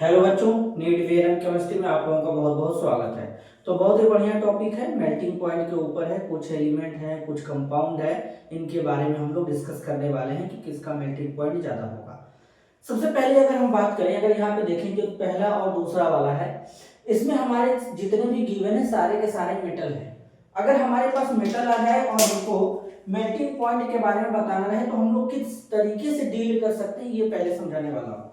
Hello बच्चों, NEET where chemistry में आप लोगों का बहुत बहुत स्वागत है। तो बहुत ही बढ़िया टॉपिक है, मेल्टिंग पॉइंट के ऊपर है। कुछ एलिमेंट है, कुछ कंपाउंड है, इनके बारे में हम लोग डिस्कस करने वाले हैं कि किसका मेल्टिंग पॉइंट ज़्यादा होगा। सबसे पहले अगर हम बात करें, अगर यहाँ पे देखें जो पहला और दूसरा वाला है, इसमें हमारे जितने भी गिवन है सारे के सारे मेटल है। अगर हमारे पास मेटल आ जाए और हमको मेल्टिंग पॉइंट के बारे में बताना है तो हम लोग किस तरीके से डील कर सकते हैं ये पहले समझाने वाला हूँ।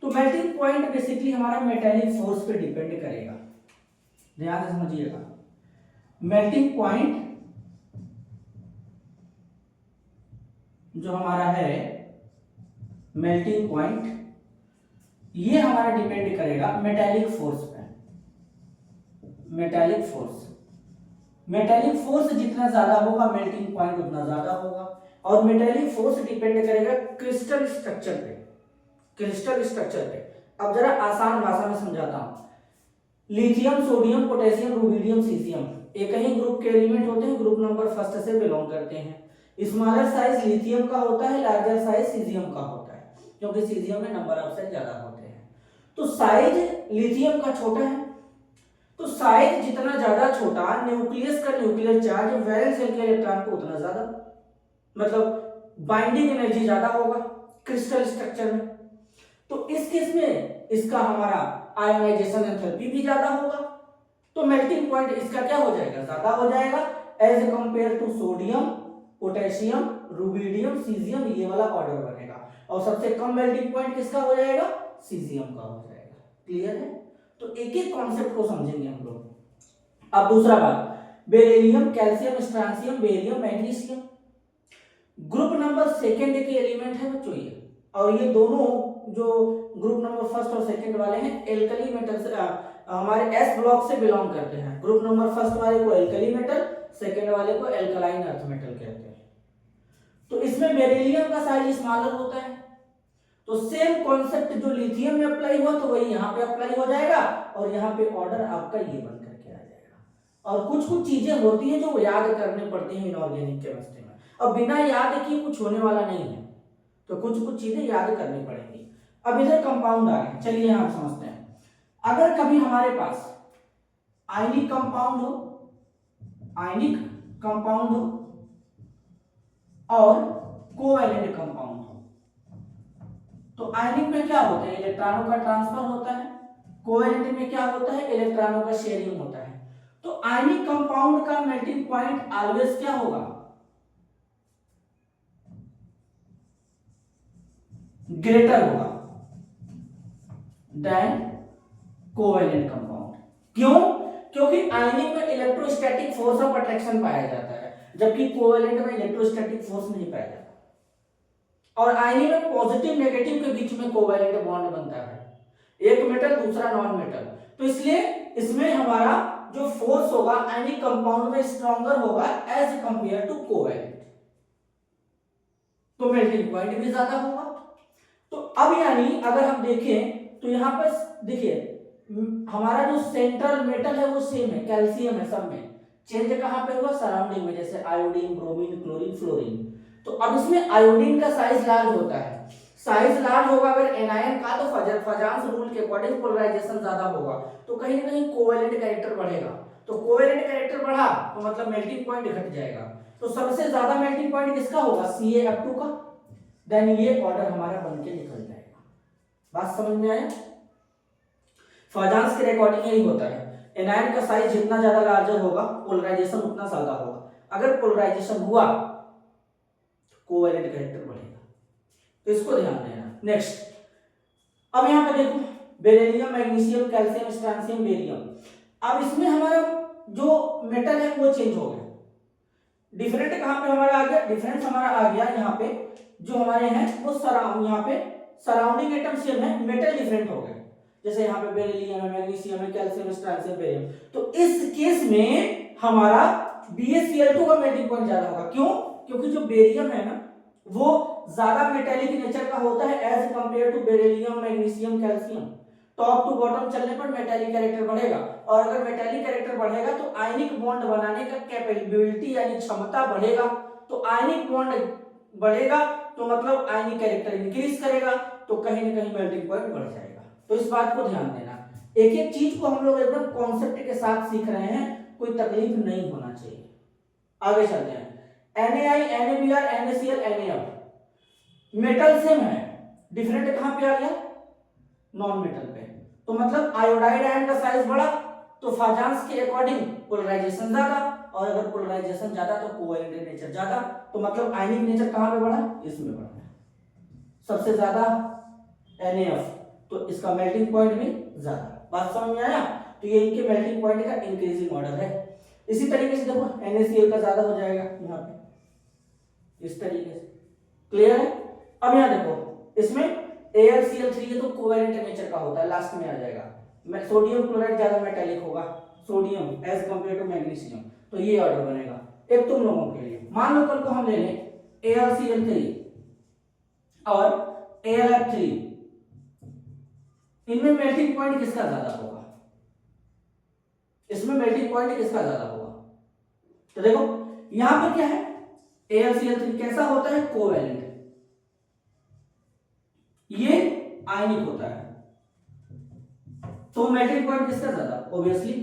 तो मेल्टिंग पॉइंट बेसिकली हमारा मेटेलिक फोर्स पे डिपेंड करेगा, ध्यान से समझिएगा। मेल्टिंग पॉइंट जो हमारा है, मेल्टिंग पॉइंट ये हमारा डिपेंड करेगा मेटेलिक फोर्स पे। मेटेलिक फोर्स, मेटेलिक फोर्स जितना ज्यादा होगा मेल्टिंग पॉइंट उतना ज्यादा होगा। और मेटेलिक फोर्स डिपेंड करेगा क्रिस्टल स्ट्रक्चर पे। क्रिस्टल स्ट्रक्चर पे अब जरा आसान भाषा में समझाता हूं। Lithium, sodium, potassium, rubidium, caesium एक ही ग्रुप के एलिमेंट होते हैं, ग्रुप नंबर फर्स्ट से बिलोंग करते हैं। स्मॉलर साइज लिथियम का होता है, लार्जर साइज सीजियम का होता है, क्योंकि सीजियम में नंबर ऑफ सेल ज्यादा होते हैं। तो साइज लिथियम का छोटा है, तो साइज जितना ज्यादा छोटा, न्यूक्लियस का न्यूक्लियर चार्ज वैलेंस शेल के इलेक्ट्रॉन को उतना ज्यादा, मतलब बाइंडिंग एनर्जी ज्यादा होगा क्रिस्टल स्ट्रक्चर में। तो इस केस में इसका हमारा आयोनाइजेशन एंथैल्पी भी ज्यादा होगा, तो मेल्टिंग पॉइंट इसका क्या हो जाएगा, ज्यादा हो जाएगा as compare to sodium, potassium, rubidium, caesium, ये वाला ऑर्डर बनेगा। और सबसे कम मेल्टिंग पॉइंट किसका हो जाएगा, सीजियम का हो जाएगा। क्लियर है? तो एक एक कॉन्सेप्ट को समझेंगे हम लोग। अब दूसरा बात, beryllium, calcium, strontium, barium, magnesium group number second के एलिमेंट है बच्चों ये। और ये दोनों जो ग्रुप नंबर फर्स्ट और सेकंड वाले हैं एल्कली मेटल से हमारे एस ब्लॉक से बिलोंग करते हैं। ग्रुप नंबर फर्स्ट वाले को एल्कली मेटल, सेकंड वाले को एल्कलाइन अर्थ मेटल कहते हैं। तो इसमें बेरिलियम का साइज स्मॉलर होता है, तो सेम कॉन्सेप्ट जो लिथियम में अप्लाई हुआ तो वही यहाँ पे अप्लाई हो जाएगा, और यहाँ पे ऑर्डर आपका ये बन करके आ जाएगा। और कुछ कुछ चीजें होती हैं जो याद करने पड़ती हैं इनऑर्गेनिक केमिस्ट्री में, और बिना याद किए कुछ होने वाला नहीं है, तो कुछ कुछ चीजें याद करनी पड़ेंगी। अब इधर कंपाउंड आ गए, चलिए हम समझते हैं। अगर कभी हमारे पास आयनिक कंपाउंड हो, आयनिक कंपाउंड हो और कोवैलेंट कंपाउंड हो, तो आयनिक में क्या होता है, इलेक्ट्रॉनों का ट्रांसफर होता है। कोवैलेंट में क्या होता है, इलेक्ट्रॉनों का शेयरिंग होता है। तो आयनिक कंपाउंड का मेल्टिंग पॉइंट ऑलवेज क्या होगा, ग्रेटर होगा देन कोवैलेंट कंपाउंड। क्यों? क्योंकि आयनिक में इलेक्ट्रोस्टैटिक फोर्स ऑफ अट्रैक्शन पाया जाता है, जबकि कोवैलेंट में इलेक्ट्रोस्टैटिक फोर्स नहीं पाया जाता। और आयनिक में पॉजिटिव नेगेटिव के बीच में कोवैलेंट बॉन्ड बनता है, एक मेटल दूसरा नॉन मेटल। तो इसलिए इसमें हमारा जो फोर्स होगा आयनिक कंपाउंड में स्ट्रॉन्गर होगा एज कंपेयर टू कोवैलेंट, तो मेल्टिंग पॉइंट भी ज्यादा होगा। तो अब यानी अगर हम देखें तो यहां पर देखिए हमारा जो सेंट्रल मेटल है वो सेम है, कैल्शियम है, सब में चेंज कहां पे हुआ, सराउंडिंग में, जैसे आयोडीन, ब्रोमीन, क्लोरीन, फ्लोरीन। तो अब इसमें आयोडीन का साइज लार्ज होता है, साइज लार्ज होगा अगर एनायन का, तो फजांस रूल के अकॉर्डिंग पोलराइजेशन ज्यादा होगा, तो कहीं ना कहीं कोवैलेंट कैरेक्टर बढ़ेगा। तो कोवैलेंट कैरेक्टर बढ़ा तो मतलब मेल्टिंग पॉइंट घट जाएगा। तो सबसे ज्यादा मेल्टिंग पॉइंट किसका होगा, CaF2 का। देन ये ऑर्डर हमारा बन के निकल जाएगा। बात समझ में आया? फजांस के अकॉर्डिंग यही होता है, एनायन का साइज जितना ज्यादा लार्जर होगा पोलराइजेशन उतना ज्यादा होगा। अगर पोलराइजेशन हुआ तो कोवैलेंट कैरेक्टर बढ़ेगा, तो इसको ध्यान देना। नेक्स्ट, अब यहां पे देखो beryllium, magnesium, calcium, strontium, barium. अब इसमें हमारा जो मेटल है वो चेंज हो गया। डिफरेंट कहां पे हमारा आ गया, डिफरेंस हमारा आ गया यहाँ पे जो हमारे हैं वो यहाँ पे सराउंडिंग एटम सेम है, मेटल डिफरेंट हो गए। जैसे यहाँ पे बेरिलियम है, मैग्नीशियम है, कैल्शियम, स्ट्रांसियम, बेरियम। तो इस केस में हमारा BaCl2 का मेल्टिंग पॉइंट ज्यादा होगा। क्यों? क्योंकि जो बेरियम है ना वो ज्यादा मेटेलिक नेचर का होता है as compare to beryllium, magnesium, calcium. Top to bottom चलने पर मेटेलिक कैरेक्टर बढ़ेगा, और अगर मेटेलिक कैरेक्टर बढ़ेगा तो आयनिक बॉन्ड बनाने का कैपेबिलिटी यानी क्षमता बढ़ेगा। तो आयनिक बॉन्ड बढ़ेगा तो मतलब आयनिक कैरेक्टर इंक्रीज करेगा, तो कहीं ना कहीं मेल्टिंग पॉइंट बढ़ जाएगा। तो इस बात को ध्यान देना, एक एक चीज को हम लोग एकदम कॉन्सेप्ट के साथ सीख रहे हैं, कोई तकलीफ नहीं होना चाहिए। आगे चलते हैं। NaI, NaBr, NaCl, NaF metal same है, डिफरेंट कहां पे आ गया? नॉन मेटल पे। तो मतलब आयोडाइड आयन का साइज बड़ा तो फाजांस के अकॉर्डिंग पोलराइजेशन ज्यादा, और अगर पोलराइजेशन ज्यादा तो कोवैलेंट नेचर ज्यादा, तो मतलब आयनिक नेचर कहां पे बढ़ा? इसमें बढ़ा। सबसे ज्यादा NaF, तो इसका मेल्टिंग पॉइंट भी ज्यादा। बात समझ में आया? तो ये इनके मेल्टिंग पॉइंट का इंक्रीजिंग ऑर्डर है। इसी तरीके से देखो NaCl का ज्यादा हो जाएगा यहाँ पे, इस तरीके से। क्लियर है? अब यहाँ देखो इसमें AlCl3 ये तो कोवैलेंट नेचर का होता है, लास्ट में आ जाएगा। सोडियम क्लोराइड ज्यादा मेटालिक होगा, sodium as compare to magnesium, तो ये ऑर्डर बनेगा। एक तुम लोगों के लिए मान लो कल को हम ले लें AlCl3 और AlF3, इनमें मेल्टिंग पॉइंट किसका ज्यादा होगा? इसमें मेल्टिंग पॉइंट किसका ज्यादा होगा? तो देखो यहां पर क्या है, AlCl3 कैसा होता है? कोवैलेंट, ये आयनिक होता है, तो मेल्टिंग पॉइंट किसका ज्यादा? ऑब्वियसली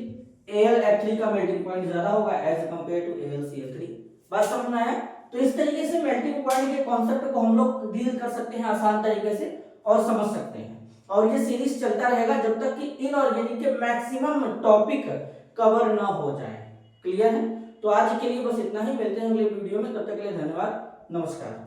AlF3 का मेल्टिंग पॉइंट ज्यादा होगा एज कंपेयर टू AlCl3। बात समझ में आया? तो इस तरीके से मेल्टिंग पॉइंट के कॉन्सेप्ट को हम लोग डील कर सकते हैं आसान तरीके से और समझ सकते हैं, और ये सीरीज चलता रहेगा जब तक कि इनऑर्गेनिक के मैक्सिमम टॉपिक कवर ना हो जाए। क्लियर है? तो आज के लिए बस इतना ही, मिलते हैं अगले वीडियो में, तब तक के लिए धन्यवाद, नमस्कार।